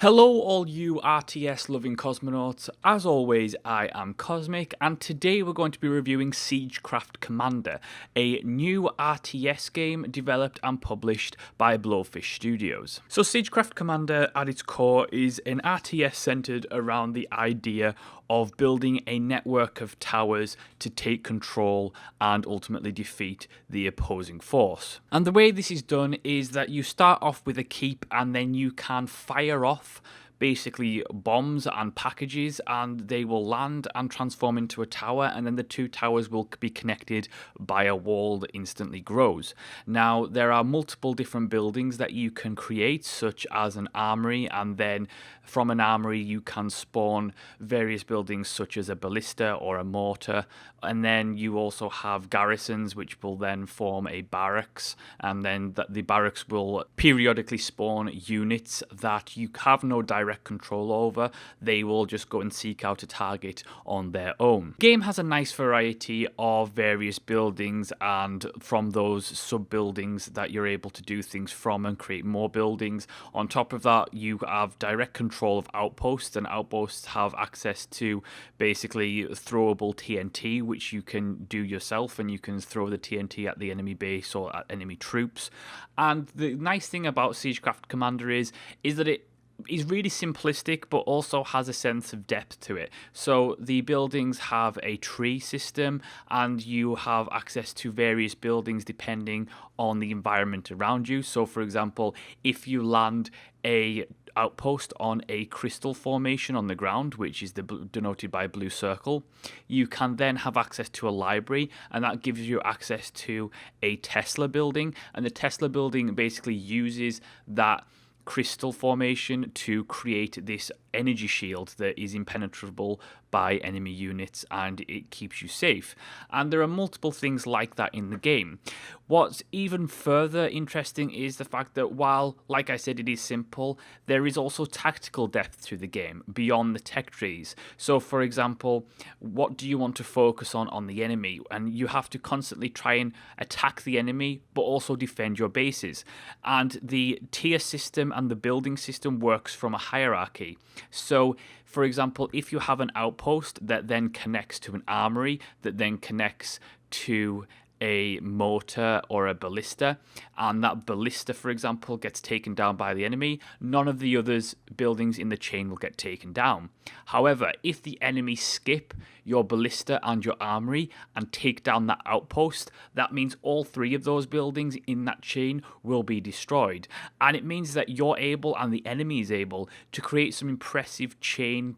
Hello all you RTS loving cosmonauts, as always I am Cosmic and today we're going to be reviewing Siegecraft Commander, a new RTS game developed and published by Blowfish Studios. So Siegecraft Commander at its core is an RTS centered around the idea of building a network of towers to take control and ultimately defeat the opposing force. And the way this is done is that you start off with a keep and then you can fire off basically bombs and packages, and they will land and transform into a tower, and then the two towers will be connected by a wall that instantly grows. Now, there are multiple different buildings that you can create, such as an armory, and then from an armory you can spawn various buildings such as a ballista or a mortar, and then you also have garrisons which will then form a barracks, and then the barracks will periodically spawn units that you have no direct control over. They will just go and seek out a target on their own. The game has a nice variety of various buildings, and from those sub-buildings that you're able to do things from and create more buildings. On top of that, you have direct control of outposts, and outposts have access to basically throwable TNT, which you can do yourself, and you can throw the TNT at the enemy base or at enemy troops. And the nice thing about Siegecraft Commander is that it is really simplistic but also has a sense of depth to it. So the buildings have a tree system and you have access to various buildings depending on the environment around you. So for example, if you land a outpost on a crystal formation on the ground, which is denoted by a blue circle, you can then have access to a library, and that gives you access to a Tesla building, and the Tesla building basically uses that crystal formation to create this energy shield that is impenetrable by enemy units, and it keeps you safe. And there are multiple things like that in the game. What's even further interesting is the fact that while, like I said, it is simple, there is also tactical depth to the game beyond the tech trees. So for example, what do you want to focus on the enemy? And you have to constantly try and attack the enemy but also defend your bases. And the tier system and the building system works from a hierarchy. So for example, if you have an outpost that then connects to an armory, that then connects to a mortar or a ballista, and that ballista, for example, gets taken down by the enemy, none of the others buildings in the chain will get taken down. However, if the enemy skip your ballista and your armory and take down that outpost, that means all three of those buildings in that chain will be destroyed. And it means that you're able, and the enemy is able, to create some impressive chain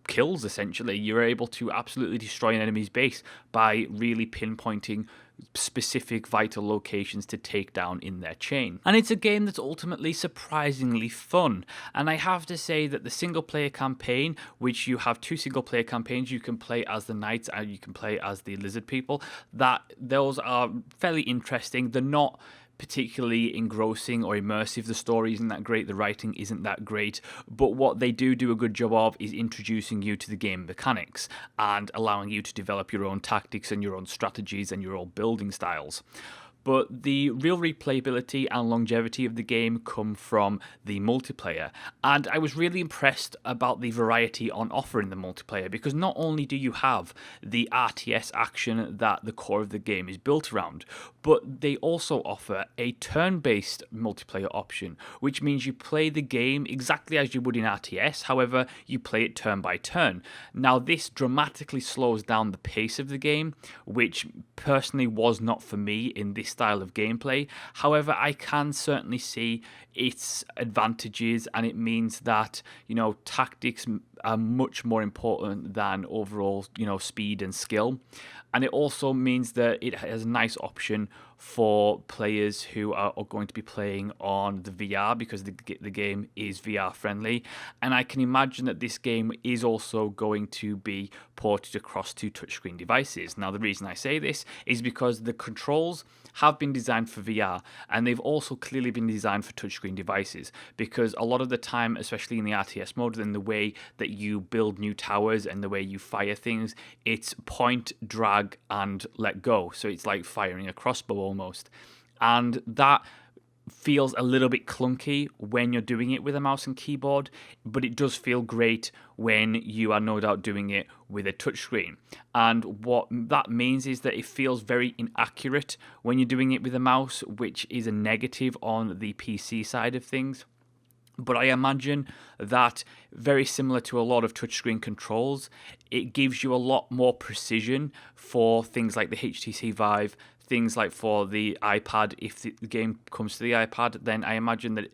kills. Essentially, you're able to absolutely destroy an enemy's base by really pinpointing specific vital locations to take down in their chain. And it's a game that's ultimately surprisingly fun. And I have to say that the single player campaign, which you have two single player campaigns, you can play as the knights and you can play as the lizard people, that those are fairly interesting. They're not particularly engrossing or immersive. The story isn't that great, the writing isn't that great, but what they do a good job of is introducing you to the game mechanics and allowing you to develop your own tactics and your own strategies and your own building styles. But the real replayability and longevity of the game come from the multiplayer. And I was really impressed about the variety on offer in the multiplayer, because not only do you have the RTS action that the core of the game is built around, but they also offer a turn-based multiplayer option, which means you play the game exactly as you would in RTS, however, you play it turn by turn. Now, this dramatically slows down the pace of the game, which personally was not for me in this style of gameplay. However, I can certainly see its advantages, and it means that, you know, tactics are much more important than overall, you know, speed and skill. And it also means that it has a nice option for players who are going to be playing on the VR, because the game is VR friendly. And I can imagine that this game is also going to be ported across to touchscreen devices. Now, the reason I say this is because the controls have been designed for VR, and they've also clearly been designed for touchscreen devices, because a lot of the time, especially in the RTS mode, in the way that you build new towers and the way you fire things, it's point, drag, and let go. So it's like firing a crossbow almost. And that feels a little bit clunky when you're doing it with a mouse and keyboard, but it does feel great when you are no doubt doing it with a touchscreen. And what that means is that it feels very inaccurate when you're doing it with a mouse, which is a negative on the PC side of things. But I imagine that, very similar to a lot of touchscreen controls, it gives you a lot more precision for things like the HTC Vive, things like for the iPad. If the game comes to the iPad, then I imagine that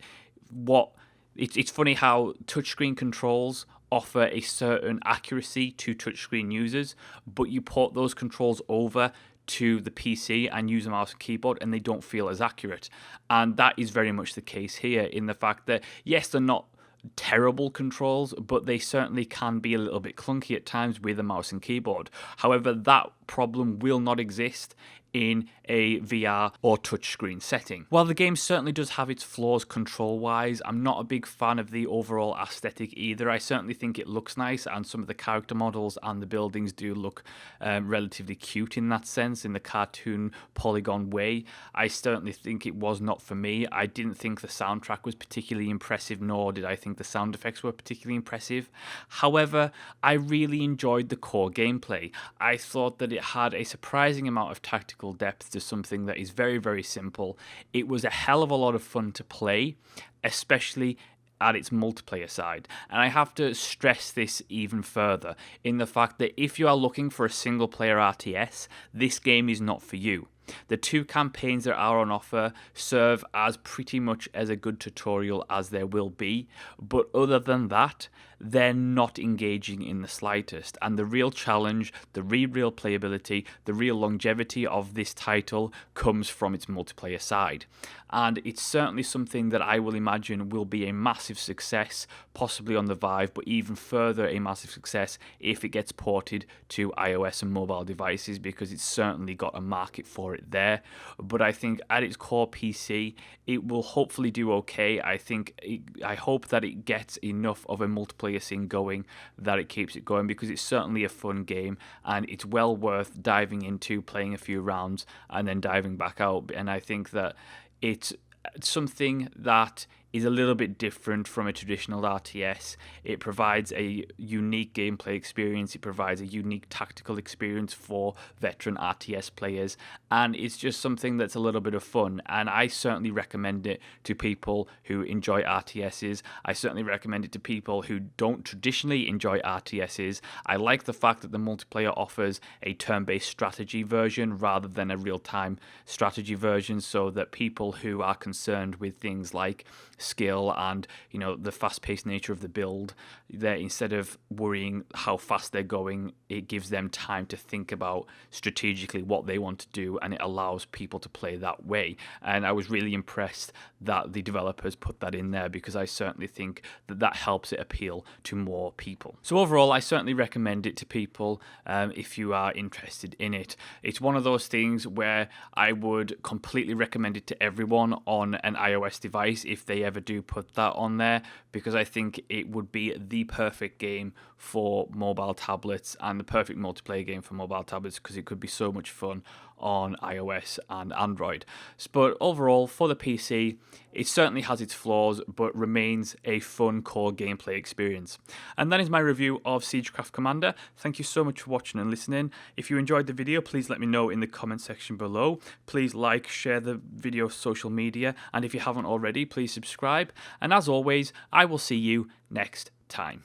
it's funny how touchscreen controls offer a certain accuracy to touchscreen users, but you port those controls over to the PC and use a mouse and keyboard and they don't feel as accurate. And that is very much the case here, in the fact that, yes, they're not terrible controls, but they certainly can be a little bit clunky at times with a mouse and keyboard. However, that problem will not exist in a VR or touchscreen setting. While the game certainly does have its flaws control-wise, I'm not a big fan of the overall aesthetic either. I certainly think it looks nice, and some of the character models and the buildings do look relatively cute in that sense, in the cartoon polygon way. I certainly think it was not for me. I didn't think the soundtrack was particularly impressive, nor did I think the sound effects were particularly impressive. However, I really enjoyed the core gameplay. I thought that it had a surprising amount of tactical depth to something that is very, very simple. It was a hell of a lot of fun to play, especially at its multiplayer side. And I have to stress this even further, in the fact that if you are looking for a single player RTS, this game is not for you. The 2 campaigns that are on offer serve as pretty much as a good tutorial as there will be, but other than that, they're not engaging in the slightest. And the real challenge, the real playability, the real longevity of this title comes from its multiplayer side. And it's certainly something that I will imagine will be a massive success, possibly on the Vive, but even further a massive success if it gets ported to iOS and mobile devices, because it's certainly got a market for it there. But I think at its core PC, it will hopefully do okay. I hope that it gets enough of a multiplayer scene going that it keeps it going, because it's certainly a fun game and it's well worth diving into, playing a few rounds and then diving back out. And I think that it's something that is a little bit different from a traditional RTS. It provides a unique gameplay experience, it provides a unique tactical experience for veteran RTS players, and it's just something that's a little bit of fun. And I certainly recommend it to people who enjoy RTSs. I certainly recommend it to people who don't traditionally enjoy RTSs. I like the fact that the multiplayer offers a turn-based strategy version rather than a real-time strategy version, so that people who are concerned with things like skill and the fast-paced nature of the build, that instead of worrying how fast they're going, it gives them time to think about strategically what they want to do, and it allows people to play that way. And I was really impressed that the developers put that in there, because I certainly think that helps it appeal to more people. So overall, I certainly recommend it to people if you are interested in it. It's one of those things where I would completely recommend it to everyone on an iOS device if they ever do put that on there, because I think it would be the perfect game for mobile tablets and the perfect multiplayer game for mobile tablets, because it could be so much fun on iOS and Android. But overall, for the PC, it certainly has its flaws, but remains a fun core gameplay experience. And that is my review of Siegecraft Commander. Thank you so much for watching and listening. If you enjoyed the video, please let me know in the comment section below. Please like, share the video social media, and if you haven't already, please subscribe. And as always, I will see you next time.